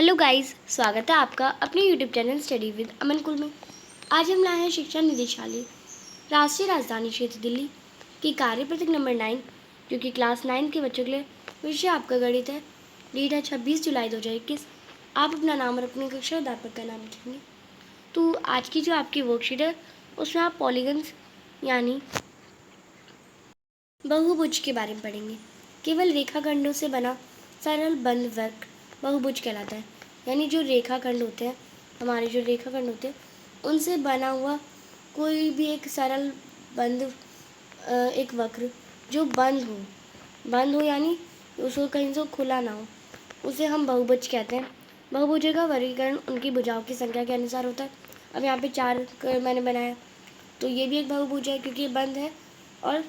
Hello guys, स्वागत है आपका अपने यूट्यूब चैनल स्टडी विद अमन कुल में। आज हम लाए हैं शिक्षा निदेशालय राष्ट्रीय राजधानी क्षेत्र दिल्ली की कार्य पत्रक नंबर 9, जो कि क्लास 9 के बच्चों के लिए विषय आपका गणित है। डेट है 26 जुलाई 2021। आप अपना नाम और अपने कक्षा अध्यापक का नाम लिखेंगे। तो आज की जो आपकी वर्कशीट है उसमें आप पॉलीगन्स यानी बहुभुज के बारे में पढ़ेंगे। केवल रेखाखंडों से बना सरल बंद वक्र बहुभुज कहलाता है। यानी जो रेखाखंड होते हैं, हमारे जो रेखाखंड होते हैं उनसे बना हुआ कोई भी एक सरल बंद एक वक्र जो बंद हो यानी उसको कहीं से खुला ना हो, उसे हम बहुभुज कहते हैं। बहुभुजों का वर्गीकरण उनकी भुजाओं की संख्या के अनुसार होता है। अब यहाँ पे 4 मैंने बनाया, तो ये भी एक बहुभुज है क्योंकि ये बंद है और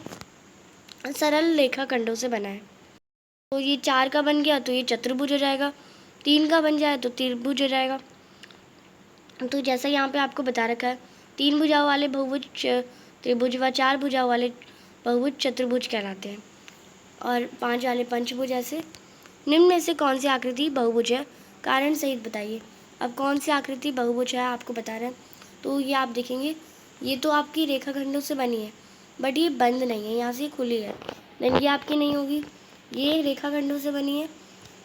सरल रेखाखंडों से बना है। तो ये 4 का बन गया तो ये चतुर्भुज हो जाएगा, 3 का बन जाए तो त्रिभुज हो जाएगा। तो जैसा यहाँ पे आपको बता रखा है, 3 भुजाओं वाले बहुभुज त्रिभुज व 4 भुजाओं वाले बहुभुज चतुर्भुज कहलाते हैं और 5 वाले पंचभुज। ऐसे निम्न में से कौन सी आकृति बहुभुज है, कारण सहित बताइए। अब कौन सी आकृति बहुभुज है आपको बता रहे हैं, तो ये आप देखेंगे ये तो आपकी रेखाखंडों से बनी है, बट ये बंद नहीं है, यहाँ से खुली है, देन ये आपकी नहीं होगी। ये रेखाखंडों से बनी है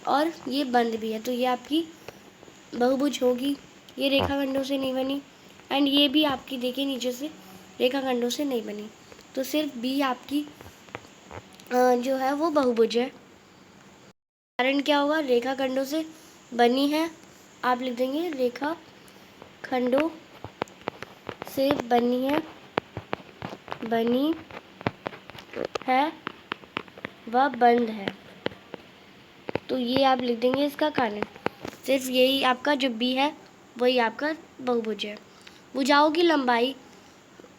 और ये बंद भी है, तो ये आपकी बहुभुज होगी। ये रेखाखंडों से नहीं बनी एंड ये भी आपकी देखिए नीचे से रेखाखंडों से नहीं बनी, तो सिर्फ बी आपकी जो है वो बहुभुज है। कारण क्या होगा, रेखाखंडों से बनी है, आप लिख देंगे रेखाखंडों से बनी है व बंद है, तो ये आप लिख देंगे इसका कारण। सिर्फ यही आपका जो बी है वही आपका बहुभुज है। भुजाओं की लंबाई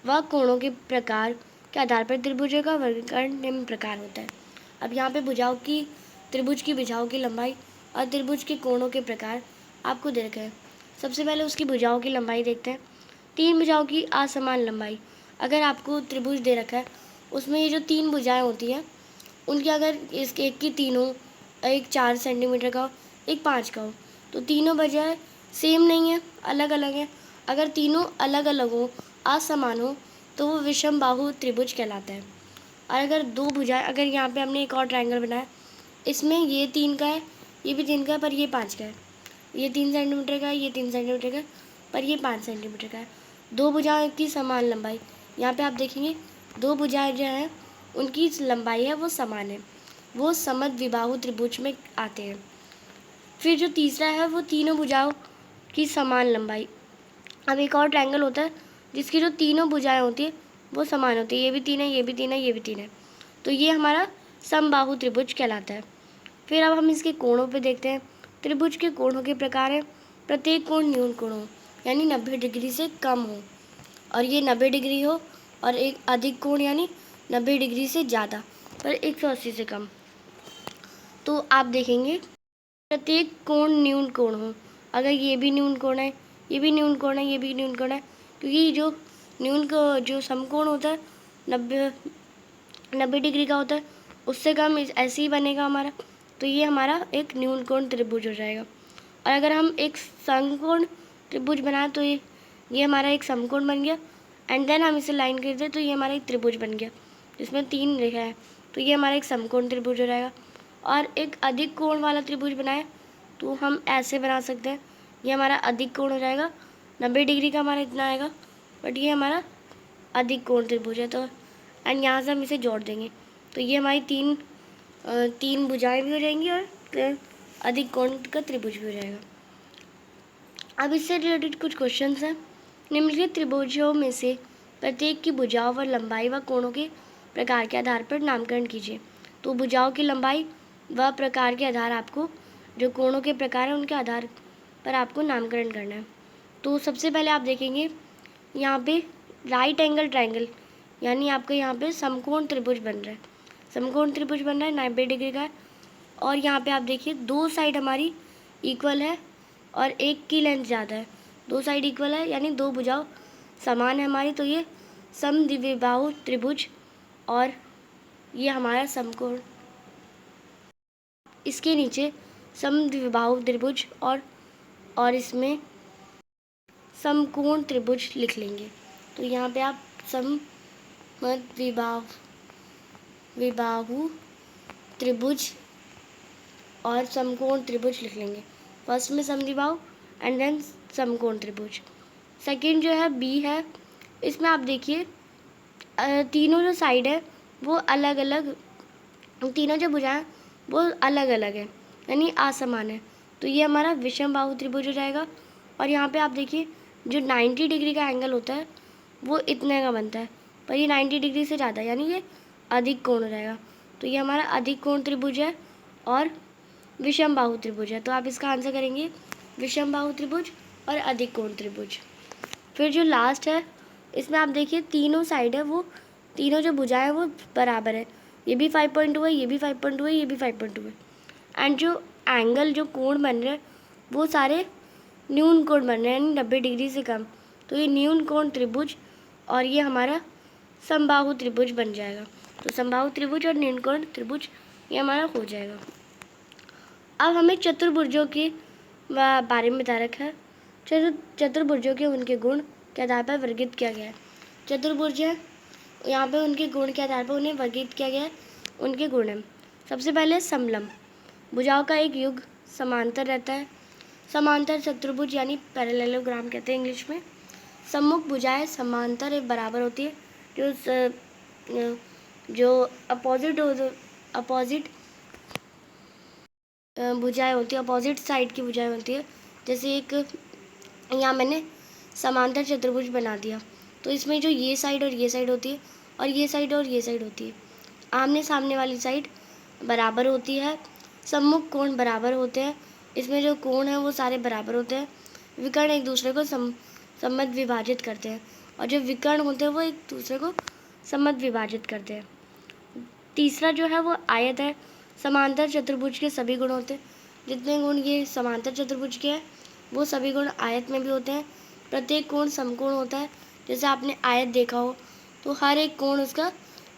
व कोणों के प्रकार के आधार पर त्रिभुजों का वर्गीकरण निम्न प्रकार होता है। अब यहाँ पे त्रिभुज की भुजाओं की लंबाई और त्रिभुज के कोणों के प्रकार आपको दे रखे हैं। सबसे पहले उसकी भुजाओं की लंबाई देखते हैं। 3 भुजाओं की असमान लंबाई, अगर आपको त्रिभुज दे रखा है उसमें ये जो 3 भुजाएं होती हैं उनकी अगर इसके एक की 3 हो, एक 4 सेंटीमीटर का हो, एक 5 का हो, तो तीनों भुजाएं सेम नहीं है, अलग अलग है। अगर तीनों अलग अलग हो, असमान हो, तो वो विषम बाहु त्रिभुज कहलाता है। और अगर 2 भुजाएं, अगर यहाँ पे हमने एक और ट्रायंगल बनाया, इसमें ये 3 का है, ये भी 3 का है, पर ये 5 का है। ये 3 सेंटीमीटर का है, ये 3 सेंटीमीटर का है, पर ये 5 सेंटीमीटर का है। 2 भुजाओं की समान लंबाई, यहाँ पे आप देखेंगे 2 भुजाएं जो हैं उनकी लंबाई है वो समान है, वो समद्विबाहु त्रिभुज में आते हैं। फिर जो तीसरा है वो तीनों भुजाओं की समान लंबाई। अब एक और ट्रायंगल होता है जिसकी जो तीनों भुजाएं होती है वो समान होती है, ये भी 3 है, ये भी 3 है, ये भी 3 है, तो ये हमारा समबाहु त्रिभुज कहलाता है। फिर अब हम इसके कोणों पे देखते हैं। त्रिभुज के कोणों के प्रकार हैं। प्रत्येक कोण न्यून कोण हो, यानी 90 डिग्री से कम हो, और ये 90 डिग्री हो, और एक अधिक कोण यानी 90 डिग्री से ज़्यादा पर 180 से कम। तो आप देखेंगे प्रत्येक कोण न्यून कोण हो, अगर ये भी न्यून कोण है, ये भी न्यून कोण है, ये भी न्यून कोण है, क्योंकि जो समकोण होता है 90 डिग्री का होता है, उससे कम ऐसे ही बनेगा हमारा, तो ये हमारा एक न्यून कोण त्रिभुज हो जाएगा। और अगर हम एक समकोण त्रिभुज बनाएं तो ये हमारा एक समकोण बन गया, एंड देन हम इसे लाइन कर दें तो ये हमारा एक त्रिभुज बन गया जिसमें 3 रेखा है, तो ये हमारा एक समकोण त्रिभुज हो जाएगा। और एक अधिक कोण वाला त्रिभुज बनाए तो हम ऐसे बना सकते हैं, ये हमारा अधिक कोण हो जाएगा, 90 डिग्री का हमारा इतना आएगा, बट ये हमारा अधिक कोण त्रिभुज है। तो एंड यहाँ से हम इसे जोड़ देंगे तो ये हमारी तीन भुजाएं भी हो जाएंगी और अधिक कोण का त्रिभुज भी हो जाएगा। अब इससे रिलेटेड कुछ क्वेश्चंस हैं। निम्नलिखित त्रिभुजों में से प्रत्येक की भुजाओं व लंबाई व कोणों के प्रकार के आधार पर नामकरण कीजिए। तो भुजाओं की लंबाई व प्रकार के आधार, आपको जो कोणों के प्रकार हैं उनके आधार पर आपको नामकरण करना है। तो सबसे पहले आप देखेंगे यहाँ पे राइट एंगल ट्रायंगल, यानी आपका यहाँ पे समकोण त्रिभुज बन रहा है। समकोण त्रिभुज बन रहा है 90 डिग्री का है, और यहाँ पे आप देखिए 2 साइड हमारी इक्वल है और एक की लेंथ ज़्यादा है। 2 साइड इक्वल है यानी 2 भुजाओं समान है हमारी, तो ये समद्विबाहु त्रिभुज और ये हमारा समकोण। इसके नीचे समद्विबाहु त्रिभुज और और इसमें समकोण त्रिभुज लिख लेंगे। तो यहाँ पे आप समद्विबाहु त्रिभुज और समकोण त्रिभुज लिख लेंगे। फर्स्ट में समद्विबाहु एंड देन समकोण त्रिभुज। सेकंड जो है बी है, इसमें आप देखिए तीनों जो साइड है वो अलग अलग, तीनों जो भुजाएं वो अलग अलग है यानी असमान है। तो ये हमारा विषम बाहु त्रिभुज हो जाएगा। और यहाँ पे आप देखिए जो 90 डिग्री का एंगल होता है वो इतने का बनता है, पर ये 90 डिग्री से ज़्यादा यानी ये अधिक कोण हो जाएगा। तो ये हमारा अधिक कोण त्रिभुज है और विषम बाहु त्रिभुज है। तो आप इसका आंसर करेंगे विषम बाहु त्रिभुज और अधिक कोण त्रिभुज। फिर जो लास्ट है इसमें आप देखिए तीनों साइड है वो तीनों जो भुजाएं हैं वो बराबर है। ये भी 5.2 है, ये भी 5.2 है, ये भी 5.2 है। एंड जो एंगल जो कोण बन रहे हैं वो सारे न्यून कोण बन रहे हैं यानी 90 डिग्री से कम। तो ये न्यून कोण त्रिभुज और ये हमारा समबाहु त्रिभुज बन जाएगा। तो समबाहु त्रिभुज और न्यून कोण त्रिभुज ये हमारा हो जाएगा। अब हमें चतुर्भुजों के बारे में बता रखा है। चतुर्भुजों के उनके गुण के आधार पर वर्गीकृत किया गया है। चतुर्भुज है, यहाँ पे उनके गुण के आधार पर उन्हें वर्गीकृत किया गया है। उनके गुण हैं, सबसे पहले समलंब, भुजाओं का एक युग समांतर रहता है। समांतर चतुर्भुज यानी पैरेललोग्राम कहते हैं इंग्लिश में। सम्मुख भुजाएं समांतर एक बराबर होती है। जो अपोजिट भुजाएं होती है, अपोजिट साइड की भुजाएं होती है। जैसे एक यहाँ मैंने समांतर चतुर्भुज बना दिया, तो इसमें जो ये साइड और ये साइड होती है और ये साइड और ये साइड होती है, आमने सामने वाली साइड बराबर होती है। सम्मुख कोण बराबर होते हैं, इसमें जो कोण है वो सारे बराबर होते हैं। विकर्ण एक दूसरे को सममत विभाजित करते हैं और जो विकर्ण होते हैं वो एक दूसरे को सममत विभाजित करते हैं। तीसरा जो है वो आयत है। समांतर चतुर्भुज के सभी गुण होते हैं, जितने गुण ये समांतर चतुर्भुज के हैं वो सभी गुण आयत में भी होते हैं। प्रत्येक कोण समकोण होता है। जैसे आपने आयत देखा हो तो हर एक कोण उसका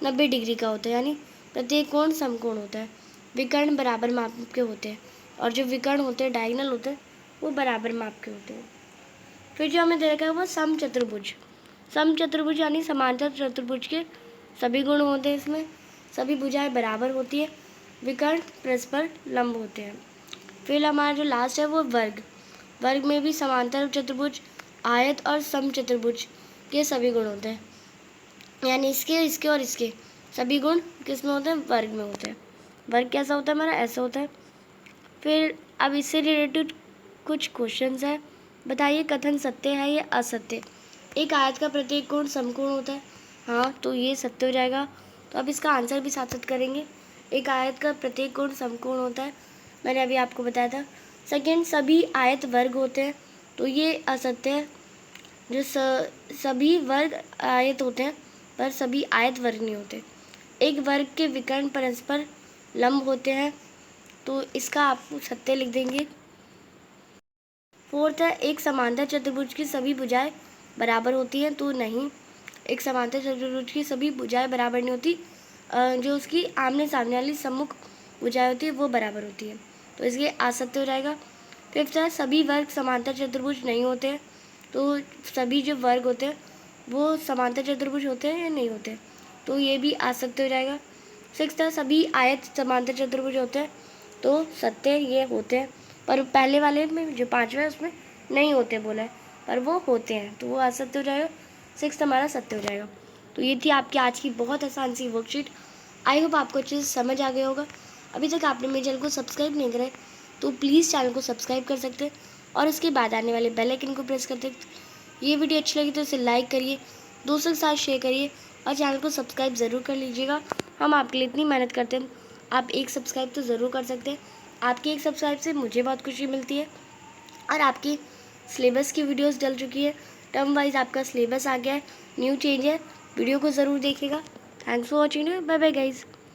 90 डिग्री का होता है यानी प्रत्येक कोण समकोण होता है। विकर्ण बराबर माप के होते हैं और जो विकर्ण होते हैं डायगोनल होते हैं वो बराबर माप के होते हैं। फिर जो हमें दे रखा है वो समचतुर्भुज। समचतुर्भुज यानी समांतर चतुर्भुज के सभी गुण होते हैं, इसमें सभी भुजाएं बराबर होती है, विकर्ण परस्पर लंब होते हैं। फिर हमारा जो लास्ट है वो वर्ग। वर्ग में भी समांतर चतुर्भुज, आयत और समचतुर्भुज के सभी गुण होते हैं यानी इसके और इसके सभी गुण किस में होते हैं, वर्ग में होते हैं। वर्ग कैसा होता है हमारा, ऐसा होता है। फिर अब इससे रिलेटेड कुछ क्वेश्चंस है। बताइए कथन सत्य है या असत्य। एक आयत का प्रत्येक कोण समकोण होता है, हाँ तो ये सत्य हो जाएगा। तो अब इसका आंसर भी साथ साथ करेंगे। एक आयत का प्रत्येक कोण समकोण होता है, मैंने अभी आपको बताया था। सेकेंड, सभी आयत वर्ग होते हैं, तो ये असत्य है। जो सभी वर्ग आयत होते हैं पर सभी आयत वर्ग नहीं होते। एक वर्ग के विकर्ण परस्पर लंब होते हैं, तो इसका आप सत्य लिख देंगे। फोर्थ है, एक समांतर चतुर्भुज की सभी भुजाएं बराबर होती हैं, तो नहीं, एक समांतर चतुर्भुज की सभी भुजाएं बराबर नहीं होती। जो उसकी आमने सामने वाली सम्मुख भुजाएं होती है वो बराबर होती है, तो इसके असत्य हो जाएगा। फिफ्थ है, सभी वर्ग समांतर चतुर्भुज नहीं होते हैं, तो सभी जो वर्ग होते हैं वो समांतर चतुर्भुज होते हैं या नहीं होते, तो ये भी असत्य हो जाएगा। सिक्स्थ है, सभी आयत समांतर चतुर्भुज होते हैं, तो सत्य ये होते हैं, पर पहले वाले में जो पांचवा है उसमें नहीं होते बोला है, पर वो होते हैं, तो वो असत्य हो जाएगा। सिक्स्थ हमारा सत्य हो जाएगा। तो ये थी आपकी आज की बहुत आसान सी वर्कशीट। आई होप आपको अच्छे से समझ आ गया होगा। अभी तक आपने मेरे चैनल को सब्सक्राइब नहीं करा है तो प्लीज़ चैनल को सब्सक्राइब कर सकते हैं और उसके बाद आने वाले बेल आइकन को प्रेस करते। ये वीडियो अच्छी लगी तो इसे लाइक करिए, दोस्तों के साथ शेयर करिए और चैनल को सब्सक्राइब ज़रूर कर लीजिएगा। हम आपके लिए इतनी मेहनत करते हैं, आप एक सब्सक्राइब तो ज़रूर कर सकते हैं। आपकी एक सब्सक्राइब से मुझे बहुत खुशी मिलती है। और आपकी सिलेबस की वीडियोस डल चुकी है, टर्म वाइज आपका सिलेबस आ गया है, न्यू चेंज है, वीडियो को ज़रूर देखिएगा। Thanks for watching, bye bye guys.